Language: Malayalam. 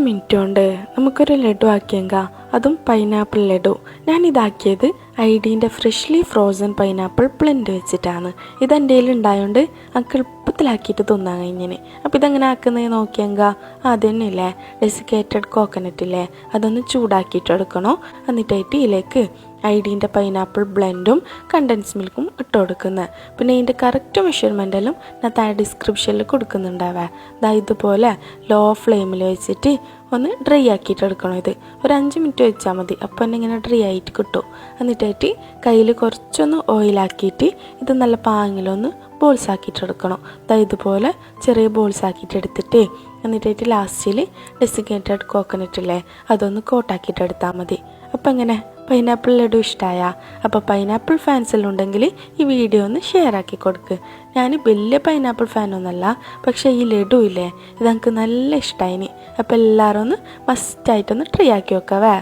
മിനിറ്റ് കൊണ്ട് നമുക്കൊരു ലഡു ആക്കിയെങ്കാ, അതും പൈനാപ്പിൾ ലഡു. ഞാനിതാക്കിയത് ഐഡീൻ്റെ ഫ്രഷ്ലി ഫ്രോസൺ പൈനാപ്പിൾ ബ്ലെൻഡ് വെച്ചിട്ടാണ്. ഇതെൻ്റെ കയ്യിൽ ഉണ്ടായതുകൊണ്ട് നമുക്ക് എളുപ്പത്തിലാക്കിയിട്ട് തിന്നാൻ കഴിഞ്ഞിന്. അപ്പോൾ ഇതെങ്ങനെ ആക്കുന്നത് നോക്കിയെങ്കാ, ആദ്യം തന്നെ ഇല്ലേ ഡെസിക്കേറ്റഡ് കോക്കനട്ട് ഇല്ലേ അതൊന്ന് ചൂടാക്കിയിട്ട് എടുക്കണോ. എന്നിട്ടായിട്ട് ഇതിലേക്ക് ഐഡീൻ്റെ പൈനാപ്പിൾ ബ്ലെൻഡും കണ്ടൻസ് മിൽക്കും ഇട്ട് കൊടുക്കുന്നത്. പിന്നെ ഇതിൻ്റെ കറക്റ്റ് മെഷർമെൻറ്റെല്ലാം ഞാൻ താഴെ ഡിസ്ക്രിപ്ഷനിൽ കൊടുക്കുന്നുണ്ടാവേ. ഇതുപോലെ ലോ ഫ്ലെയിമിൽ വെച്ചിട്ട് ഒന്ന് ഡ്രൈ ആക്കിയിട്ട് എടുക്കണം. ഇത് ഒരു 5 മിനിറ്റ് വെച്ചാൽ മതി. അപ്പോൾ തന്നെ ഇങ്ങനെ ഡ്രൈ ആയിട്ട് കിട്ടും. എന്നിട്ടായിട്ട് കയ്യിൽ കുറച്ചൊന്ന് ഓയിലാക്കിയിട്ട് ഇത് നല്ല പാങ്ങിലൊന്ന് ബോൾസ് ആക്കിയിട്ട് എടുക്കണം. ഇതുപോലെ ചെറിയ ബോൾസ് ആക്കിയിട്ട് എടുത്തിട്ട് എന്നിട്ടായിട്ട് ലാസ്റ്റിൽ ഡെസിക്കേറ്റഡ് കോക്കനട്ട് ഇല്ലേ അതൊന്ന് കോട്ടാക്കിയിട്ട് എടുത്താൽ മതി. അപ്പോൾ എങ്ങനെ പൈനാപ്പിൾ ലഡു ഇഷ്ടമായ? അപ്പോൾ പൈനാപ്പിൾ ഫാൻസെല്ലാം ഉണ്ടെങ്കിൽ ഈ വീഡിയോ ഒന്ന് ഷെയർ ആക്കി കൊടുക്ക്. ഞാൻ വലിയ പൈനാപ്പിൾ ഫാനൊന്നുമല്ല, പക്ഷേ ഈ ലഡു ഇല്ലേ ഇതെനിക്ക് നല്ല ഇഷ്ടമായിന്. അപ്പോൾ എല്ലാവരും ഒന്ന് മസ്റ്റായിട്ടൊന്ന് ട്രൈ ആക്കി വെക്കാവേ.